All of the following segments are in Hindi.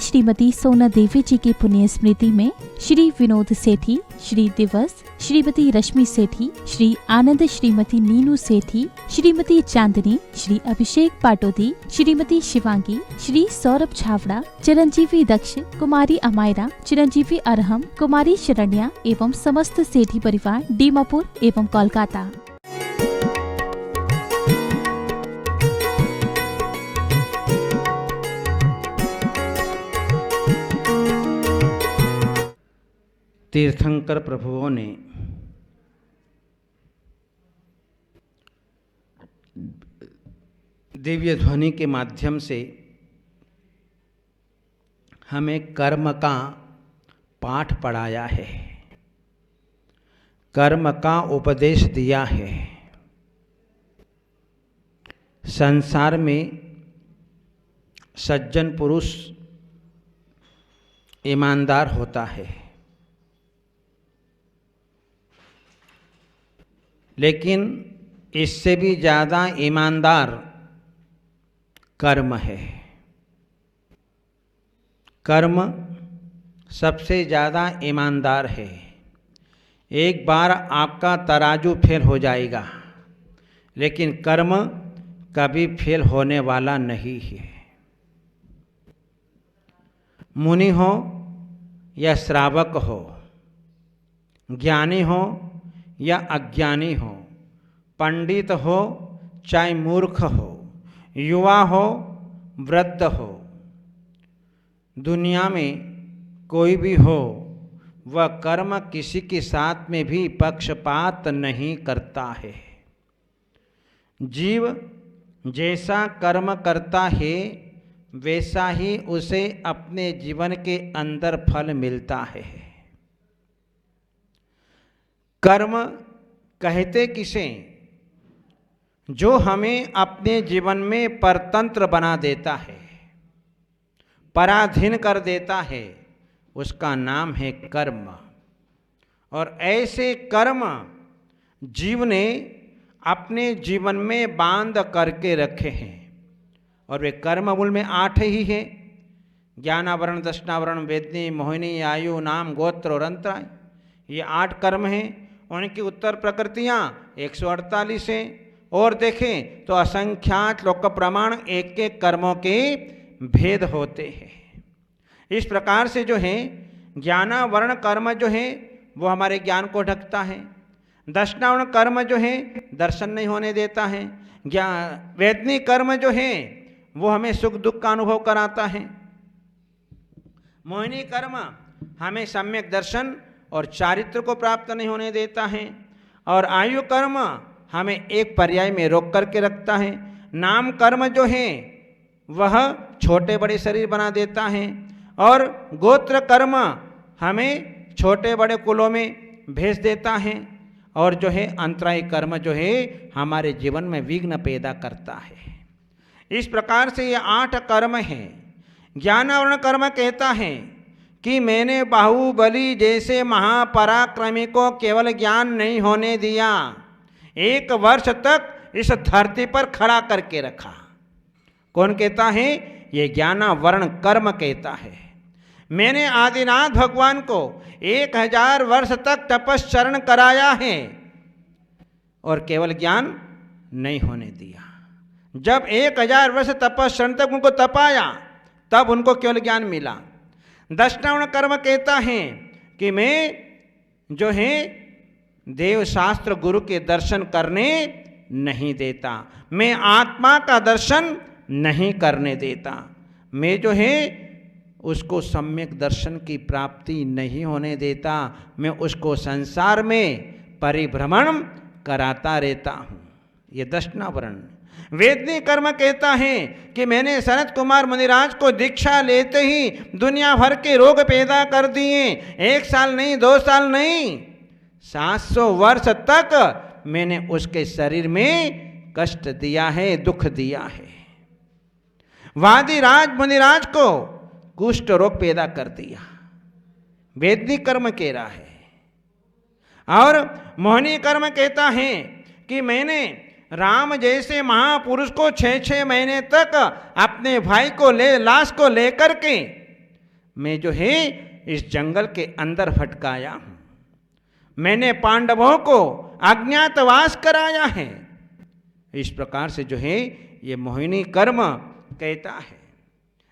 श्रीमती सोना देवी जी की पुण्य स्मृति में श्री विनोद सेठी, श्री दिवस, श्रीमती रश्मि सेठी, श्री आनंद, श्रीमती नीनू सेठी, श्रीमती चांदनी, श्री अभिषेक पाटोदी, श्रीमती शिवांगी, श्री सौरभ छावड़ा, चिरंजीवी दक्ष, कुमारी अमायरा, चिरंजीवी अरहम, कुमारी शरण्या एवं समस्त सेठी परिवार दीमापुर एवं कोलकाता। तीर्थंकर प्रभुओं ने दिव्य ध्वनि के माध्यम से हमें कर्म का पाठ पढ़ाया है, कर्म का उपदेश दिया है। संसार में सज्जन पुरुष ईमानदार होता है, लेकिन इससे भी ज़्यादा ईमानदार कर्म है। कर्म सबसे ज़्यादा ईमानदार है। एक बार आपका तराजू फेल हो जाएगा, लेकिन कर्म कभी फेल होने वाला नहीं है। मुनि हो या श्रावक हो, ज्ञानी हो या अज्ञानी हो, पंडित हो चाहे मूर्ख हो, युवा हो वृद्ध हो, दुनिया में कोई भी हो, वह कर्म किसी के साथ में भी पक्षपात नहीं करता है। जीव जैसा कर्म करता है वैसा ही उसे अपने जीवन के अंदर फल मिलता है। कर्म कहते किसे? जो हमें अपने जीवन में परतंत्र बना देता है, पराधीन कर देता है, उसका नाम है कर्म। और ऐसे कर्म जीव ने अपने जीवन में बांध करके रखे हैं। और वे कर्म मूल में 8 ही है: ज्ञानावरण, दर्शनावरण, वेदनी, मोहिनी, आयु, नाम, गोत्र और अंतराय। ये 8 कर्म हैं। उनकी उत्तर प्रकृतियाँ 148 हैं। और देखें तो असंख्यात लोक प्रमाण एक एक कर्मों के भेद होते हैं। इस प्रकार से जो है ज्ञानावरण कर्म जो है वो हमारे ज्ञान को ढकता है। दर्शनावरण कर्म जो है दर्शन नहीं होने देता है। वेदनी कर्म जो है वो हमें सुख दुख का अनुभव कराता है। मोहिनी कर्म हमें सम्यक दर्शन और चारित्र को प्राप्त नहीं होने देता है। और आयु कर्म हमें एक पर्याय में रोक करके रखता है। नाम कर्म जो है वह छोटे बड़े शरीर बना देता है। और गोत्र कर्म हमें छोटे बड़े कुलों में भेज देता है। और जो है अंतराय कर्म जो है हमारे जीवन में विघ्न पैदा करता है। इस प्रकार से ये 8 कर्म हैं। ज्ञानावरण कर्म कहता है कि मैंने बाहुबली जैसे महापराक्रमी को केवल ज्ञान नहीं होने दिया, 1 वर्ष तक इस धरती पर खड़ा करके रखा। कौन कहता है? ये ज्ञानावरण कर्म कहता है। मैंने आदिनाथ भगवान को 1000 वर्ष तक तपश्चरण कराया है और केवल ज्ञान नहीं होने दिया। जब 1000 वर्ष तपश्चरण तक उनको तपाया तब उनको केवल ज्ञान मिला। दर्शनावरण कर्म कहता है कि मैं जो है देव शास्त्र गुरु के दर्शन करने नहीं देता, मैं आत्मा का दर्शन नहीं करने देता, मैं जो है उसको सम्यक दर्शन की प्राप्ति नहीं होने देता, मैं उसको संसार में परिभ्रमण कराता रहता हूँ। ये दर्शनावरण। वेदनी कर्म कहता है कि मैंने सनत कुमार मुनिराज को दीक्षा लेते ही दुनिया भर के रोग पैदा कर दिए। 1 साल नहीं, 2 साल नहीं, 700 वर्ष तक मैंने उसके शरीर में कष्ट दिया है, दुख दिया है। वादिराज मुनिराज को कुष्ठ रोग पैदा कर दिया। वेदनी कर्म कह रहा है। और मोहिनी कर्म कहता है कि मैंने राम जैसे महापुरुष को 6-6 महीने तक अपने भाई को लाश को लेकर के मैं जो है इस जंगल के अंदर भटकाया हूं, मैंने पांडवों को अज्ञातवास कराया है। इस प्रकार से जो है ये मोहिनी कर्म कहता है।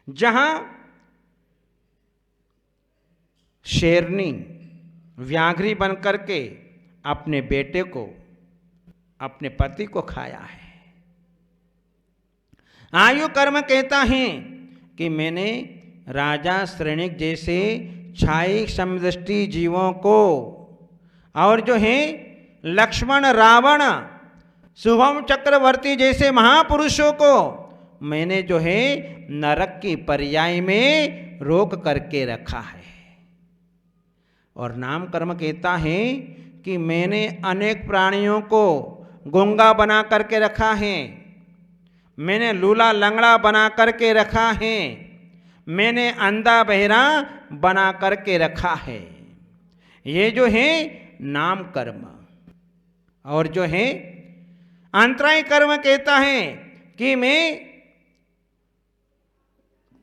जहां शेरनी व्याघ्री बन करके अपने बेटे को, अपने पति को खाया है। आयु कर्म कहता है कि मैंने राजा श्रेणिक जैसे क्षायिक समदृष्टि जीवों को और जो है लक्ष्मण रावण शुभम चक्रवर्ती जैसे महापुरुषों को मैंने जो है नरक की पर्याय में रोक करके रखा है। और नाम कर्म कहता है कि मैंने अनेक प्राणियों को गूंगा बना करके रखा है, मैंने लूला लंगड़ा बना करके रखा है, मैंने अंधा बहरा बना करके रखा है। ये जो है नाम कर्म। और जो है अंतराय कर्म कहता है कि मैं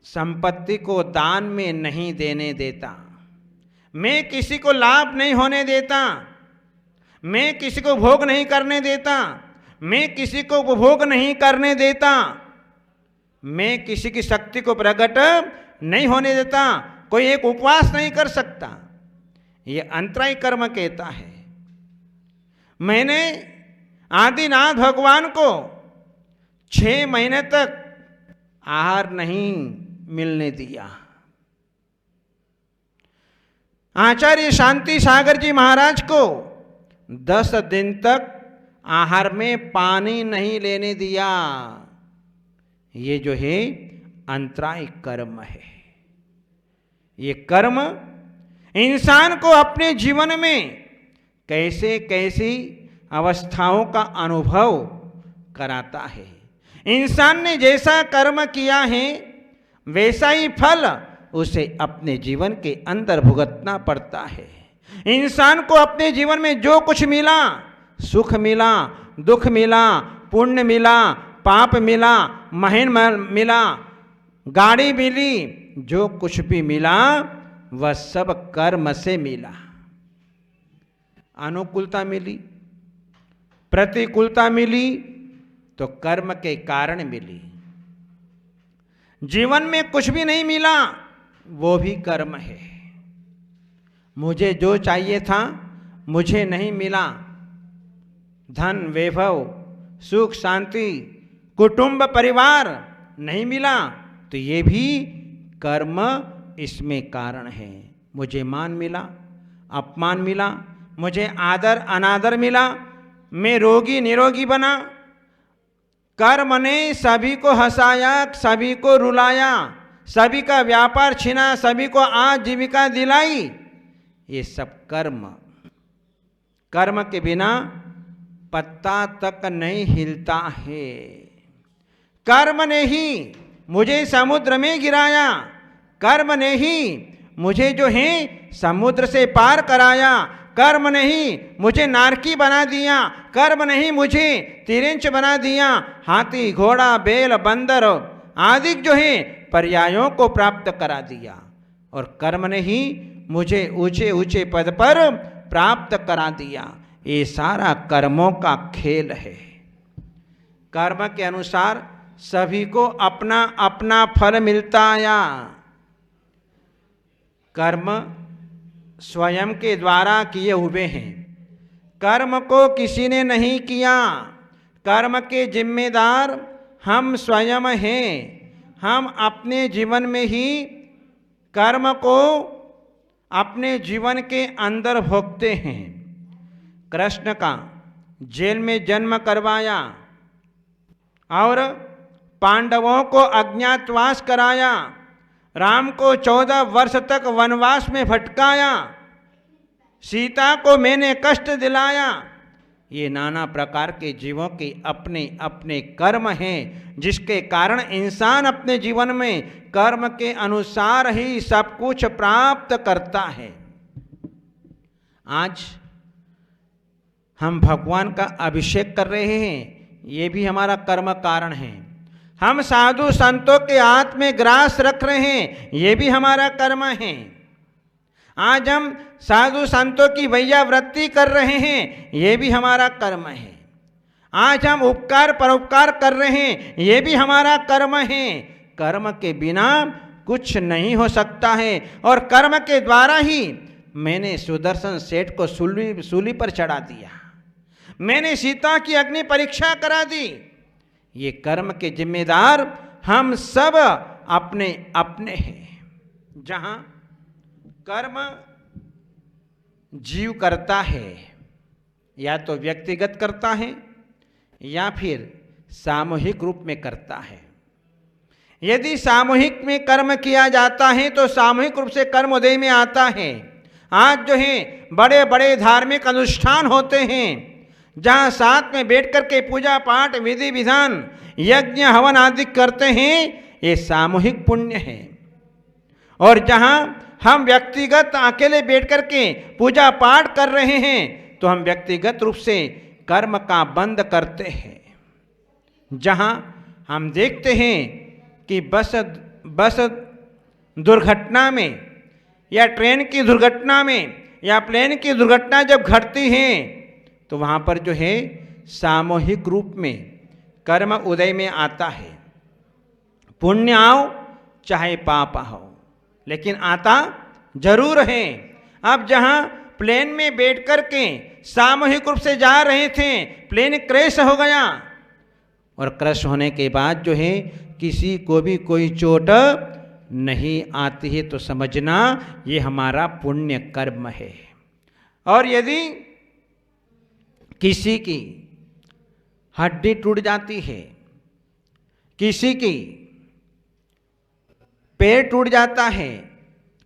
संपत्ति को दान में नहीं देने देता, मैं किसी को लाभ नहीं होने देता, मैं किसी को भोग नहीं करने देता, मैं किसी को उपभोग नहीं करने देता, मैं किसी की शक्ति को प्रकट नहीं होने देता, कोई एक उपवास नहीं कर सकता। ये अंतराय कर्म कहता है। मैंने आदिनाथ भगवान को 6 महीने तक आहार नहीं मिलने दिया। आचार्य शांति सागर जी महाराज को 10 दिन तक आहार में पानी नहीं लेने दिया। ये जो है अंतराय कर्म है। ये कर्म इंसान को अपने जीवन में कैसे कैसी अवस्थाओं का अनुभव कराता है। इंसान ने जैसा कर्म किया है वैसा ही फल उसे अपने जीवन के अंदर भुगतना पड़ता है। इंसान को अपने जीवन में जो कुछ मिला, सुख मिला, दुख मिला, पुण्य मिला, पाप मिला, महन मिला, गाड़ी मिली, जो कुछ भी मिला वह सब कर्म से मिला। अनुकूलता मिली, प्रतिकूलता मिली तो कर्म के कारण मिली। जीवन में कुछ भी नहीं मिला वो भी कर्म है। मुझे जो चाहिए था मुझे नहीं मिला, धन वैभव सुख शांति कुटुंब परिवार नहीं मिला तो ये भी कर्म इसमें कारण है। मुझे मान मिला, अपमान मिला, मुझे आदर अनादर मिला, मैं रोगी निरोगी बना, कर्म ने सभी को हंसाया, सभी को रुलाया, सभी का व्यापार छीना, सभी को आजीविका दिलाई। ये सब कर्म। कर्म के बिना पत्ता तक नहीं हिलता है। कर्म ने ही मुझे समुद्र में गिराया, कर्म ने ही मुझे जो है समुद्र से पार कराया, कर्म ने ही मुझे नारकी बना दिया, कर्म ने ही मुझे तिरंच बना दिया, हाथी घोड़ा बैल बंदर आदि जो है पर्यायों को प्राप्त करा दिया। और कर्म ने ही मुझे ऊंचे ऊंचे पद पर प्राप्त करा दिया। ये सारा कर्मों का खेल है। कर्म के अनुसार सभी को अपना अपना फल मिलता आया। कर्म स्वयं के द्वारा किए हुए हैं, कर्म को किसी ने नहीं किया। कर्म के जिम्मेदार हम स्वयं हैं। हम अपने जीवन में ही कर्म को अपने जीवन के अंदर भोगते हैं। कृष्ण का जेल में जन्म करवाया और पांडवों को अज्ञातवास कराया, राम को 14 वर्ष तक वनवास में भटकाया, सीता को मैंने कष्ट दिलाया। ये नाना प्रकार के जीवों के अपने अपने कर्म हैं, जिसके कारण इंसान अपने जीवन में कर्म के अनुसार ही सब कुछ प्राप्त करता है। आज हम भगवान का अभिषेक कर रहे हैं, ये भी हमारा कर्म कारण है। हम साधु संतों के हाथ में ग्रास रख रहे हैं, ये भी हमारा कर्म है। आज हम साधु संतों की वैयावृत्ति कर रहे हैं, ये भी हमारा कर्म है। आज हम उपकार परोपकार कर रहे हैं, ये भी हमारा कर्म है। कर्म के बिना कुछ नहीं हो सकता है। और कर्म के द्वारा ही मैंने सुदर्शन सेठ को सूली पर चढ़ा दिया, मैंने सीता की अग्नि परीक्षा करा दी। ये कर्म के जिम्मेदार हम सब अपने अपने हैं। जहां कर्म जीव करता है, या तो व्यक्तिगत करता है या फिर सामूहिक रूप में करता है। यदि सामूहिक में कर्म किया जाता है तो सामूहिक रूप से कर्म उदय में आता है। आज जो है बड़े बड़े धार्मिक अनुष्ठान होते हैं, जहाँ साथ में बैठ कर के पूजा पाठ विधि विधान यज्ञ हवन आदि करते हैं, ये सामूहिक पुण्य है। और जहाँ हम व्यक्तिगत अकेले बैठ कर के पूजा पाठ कर रहे हैं, तो हम व्यक्तिगत रूप से कर्म का बंद करते हैं। जहाँ हम देखते हैं कि बस दुर्घटना में या ट्रेन की दुर्घटना में या प्लेन की दुर्घटना जब घटती है, तो वहाँ पर जो है सामूहिक रूप में कर्म उदय में आता है। पुण्य आओ चाहे पाप आओ, लेकिन आता जरूर है। अब जहाँ प्लेन में बैठ कर के सामूहिक रूप से जा रहे थे, प्लेन क्रैश हो गया, और क्रैश होने के बाद जो है किसी को भी कोई चोट नहीं आती है, तो समझना ये हमारा पुण्य कर्म है। और यदि किसी की हड्डी टूट जाती है, किसी की पैर टूट जाता है,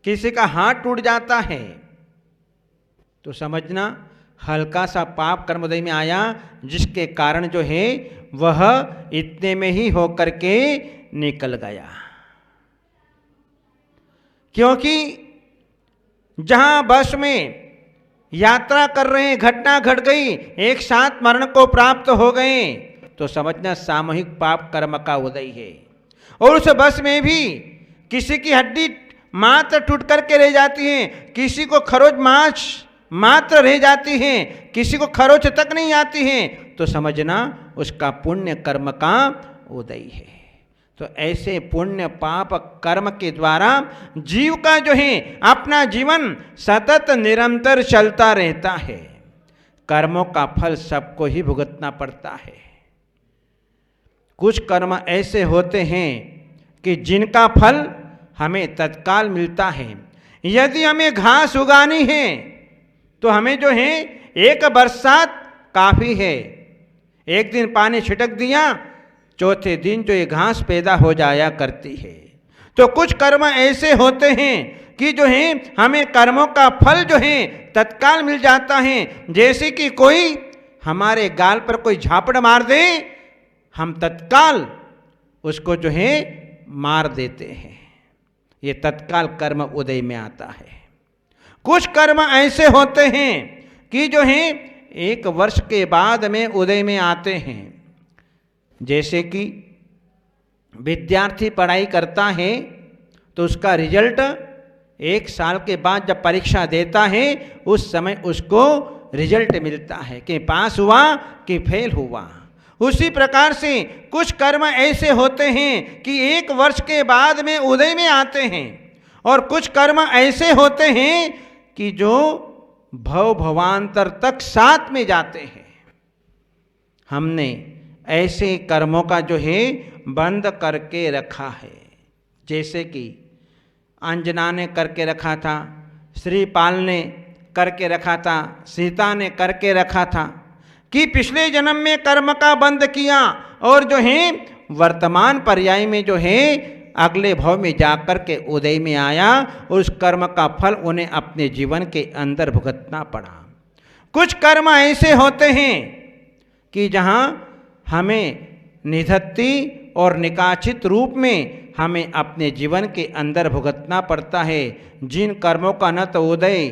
किसी का हाथ टूट जाता है, तो समझना हल्का सा पाप कर्मोदय में आया, जिसके कारण जो है वह इतने में ही होकर के निकल गया। क्योंकि जहां बस में यात्रा कर रहे हैं, घटना घट गई, एक साथ मरण को प्राप्त हो गए, तो समझना सामूहिक पाप कर्म का उदय है। और उस बस में भी किसी की हड्डी मात्र टूट करके रह जाती है, किसी को खरोच मांस मात्र रह जाती है, किसी को खरोच तक नहीं आती है, तो समझना उसका पुण्य कर्म का उदय है। तो ऐसे पुण्य पाप कर्म के द्वारा जीव का जो है अपना जीवन सतत निरंतर चलता रहता है। कर्मों का फल सबको ही भुगतना पड़ता है। कुछ कर्म ऐसे होते हैं कि जिनका फल हमें तत्काल मिलता है। यदि हमें घास उगानी है तो हमें जो है एक बरसात काफ़ी है, एक दिन पानी छिटक दिया, चौथे दिन जो ये घास पैदा हो जाया करती है। तो कुछ कर्म ऐसे होते हैं कि जो है हमें कर्मों का फल जो है तत्काल मिल जाता है। जैसे कि कोई हमारे गाल पर कोई झापड़ मार दे, हम तत्काल उसको जो है मार देते हैं। ये तत्काल कर्म उदय में आता है। कुछ कर्म ऐसे होते हैं कि जो है एक वर्ष के बाद में उदय में आते हैं। जैसे कि विद्यार्थी पढ़ाई करता है तो उसका रिजल्ट एक साल के बाद जब परीक्षा देता है, उस समय उसको रिजल्ट मिलता है कि पास हुआ कि फेल हुआ। उसी प्रकार से कुछ कर्म ऐसे होते हैं कि एक वर्ष के बाद में उदय में आते हैं, और कुछ कर्म ऐसे होते हैं कि जो भव भवांतर तक साथ में जाते हैं। हमने ऐसे कर्मों का जो है बंद करके रखा है। जैसे कि अंजना ने करके रखा था, श्रीपाल ने करके रखा था, सीता ने करके रखा था कि पिछले जन्म में कर्म का बंद किया, और जो है वर्तमान पर्याय में जो है अगले भव में जाकर के उदय में आया, और उस कर्म का फल उन्हें अपने जीवन के अंदर भुगतना पड़ा। कुछ कर्म ऐसे होते हैं कि जहाँ हमें निधत्ती और निकाचित रूप में हमें अपने जीवन के अंदर भुगतना पड़ता है। जिन कर्मों का न तो उदय,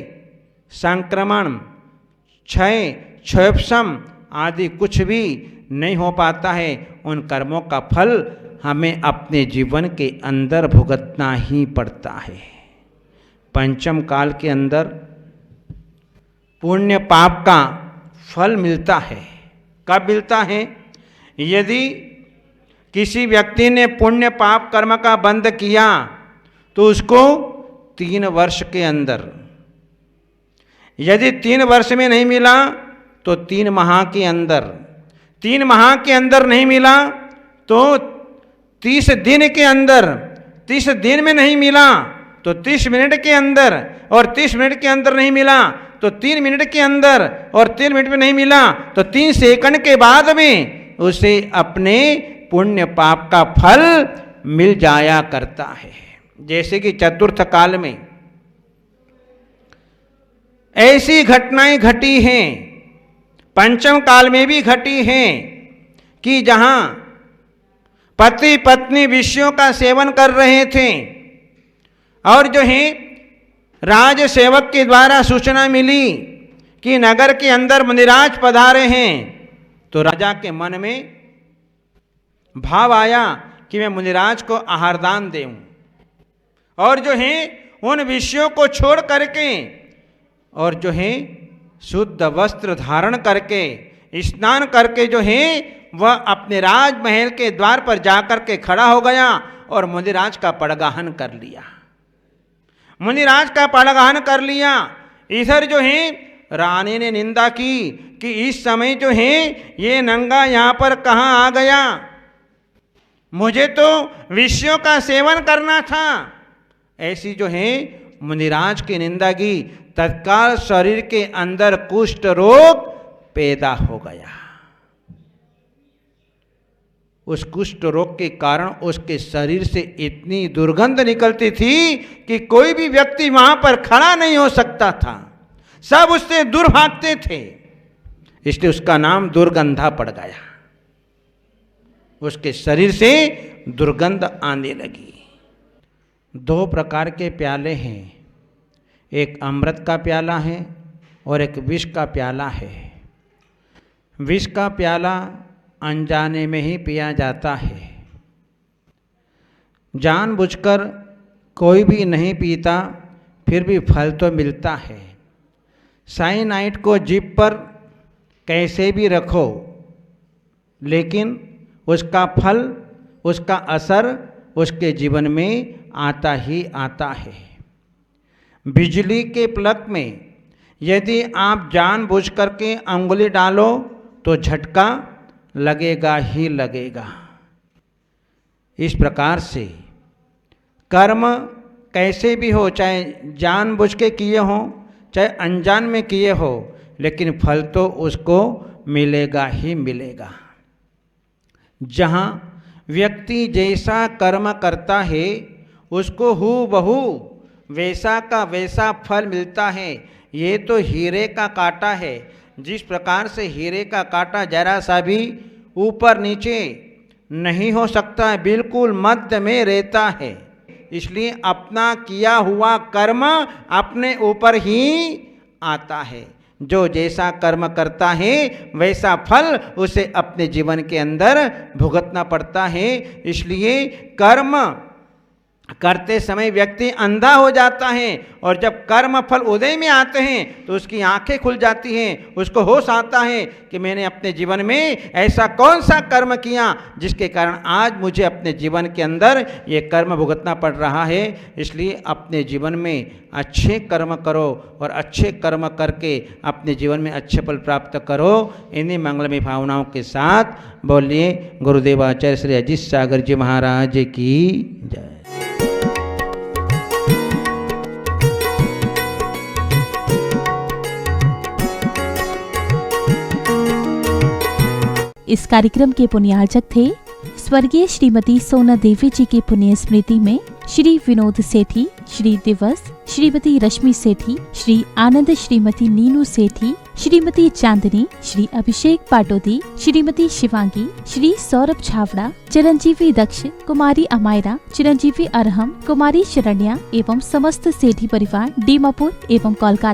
संक्रमण, क्षय, क्षोभसम आदि कुछ भी नहीं हो पाता है, उन कर्मों का फल हमें अपने जीवन के अंदर भुगतना ही पड़ता है। पंचम काल के अंदर पुण्य पाप का फल मिलता है। कब मिलता है? यदि किसी व्यक्ति ने पुण्य पाप कर्म का बंद किया तो उसको 3 वर्ष के अंदर, यदि 3 वर्ष में नहीं मिला तो 3 माह के अंदर, 3 माह के अंदर नहीं मिला तो 30 दिन के अंदर, 30 दिन में नहीं मिला तो 30 मिनट के अंदर, और 30 मिनट के अंदर नहीं मिला तो 3 मिनट के अंदर, और 3 मिनट में नहीं मिला तो 3 सेकंड के बाद में उसे अपने पुण्य पाप का फल मिल जाया करता है। जैसे कि चतुर्थ काल में ऐसी घटनाएं घटी हैं, पंचम काल में भी घटी हैं कि जहां पति पत्नी विषयों का सेवन कर रहे थे और जो है राज सेवक के द्वारा सूचना मिली कि नगर के अंदर मुनिराज पधारे हैं, तो राजा के मन में भाव आया कि मैं मुनिराज को आहारदान देऊं, और जो है उन विषयों को छोड़ करके और जो है शुद्ध वस्त्र धारण करके स्नान करके जो है वह अपने राजमहल के द्वार पर जाकर के खड़ा हो गया और मुनिराज का पड़गाहन कर लिया। मुनिराज का पड़गाहन कर लिया। इधर जो है रानी ने निंदा की कि इस समय जो है ये नंगा यहाँ पर कहाँ आ गया, मुझे तो विषयों का सेवन करना था। ऐसी जो है मुनिराज की निंदा की। तत्काल शरीर के अंदर कुष्ठ रोग पैदा हो गया। उस कुष्ठ रोग के कारण उसके शरीर से इतनी दुर्गंध निकलती थी कि कोई भी व्यक्ति वहां पर खड़ा नहीं हो सकता था, सब उससे दूर भागते थे। इसलिए उसका नाम दुर्गंधा पड़ गया। उसके शरीर से दुर्गंध आने लगी। 2 प्रकार के प्याले हैं, एक अमृत का प्याला है और एक विष का प्याला है। विष का प्याला अनजाने में ही पिया जाता है। जानबूझकर कोई भी नहीं पीता, फिर भी फल तो मिलता है। साइनाइड को जीभ पर कैसे भी रखो, लेकिन उसका फल, उसका असर उसके जीवन में आता ही आता है। बिजली के प्लग में यदि आप जानबूझ करके अंगुली डालो तो झटका लगेगा ही लगेगा। इस प्रकार से कर्म कैसे भी हो, चाहे जानबूझ के किए हो चाहे अनजान में किए हो, लेकिन फल तो उसको मिलेगा ही मिलेगा। जहाँ व्यक्ति जैसा कर्म करता है उसको हूबहू वैसा का वैसा फल मिलता है। ये तो हीरे का कांटा है। जिस प्रकार से हीरे का कांटा जरा सा भी ऊपर नीचे नहीं हो सकता, बिल्कुल मध्य में रहता है। इसलिए अपना किया हुआ कर्म अपने ऊपर ही आता है। जो जैसा कर्म करता है वैसा फल उसे अपने जीवन के अंदर भुगतना पड़ता है। इसलिए कर्म करते समय व्यक्ति अंधा हो जाता है, और जब कर्म फल उदय में आते हैं तो उसकी आंखें खुल जाती हैं, उसको होश आता है कि मैंने अपने जीवन में ऐसा कौन सा कर्म किया जिसके कारण आज मुझे अपने जीवन के अंदर ये कर्म भुगतना पड़ रहा है। इसलिए अपने जीवन में अच्छे कर्म करो और अच्छे कर्म करके अपने जीवन में अच्छे फल प्राप्त करो। इन्हीं मंगलमय भावनाओं के साथ बोलिए गुरुदेवाचार्य श्री अजीत सागर जी महाराज की जय। इस कार्यक्रम के पुण्यार्चक थे स्वर्गीय श्रीमती सोना देवी जी की पुण्य स्मृति में श्री विनोद सेठी, श्री दिवस, श्रीमती रश्मि सेठी, श्री आनंद श्रीमती नीनू सेठी, श्रीमती चांदनी, श्री अभिषेक पाटोदी, श्रीमती शिवांगी, श्री सौरभ छावड़ा, चिरंजीवी दक्ष, कुमारी अमायरा, चिरंजीवी अरहम, कुमारी शरण्या एवं समस्त सेठी परिवार डीमापुर एवं कोलकाता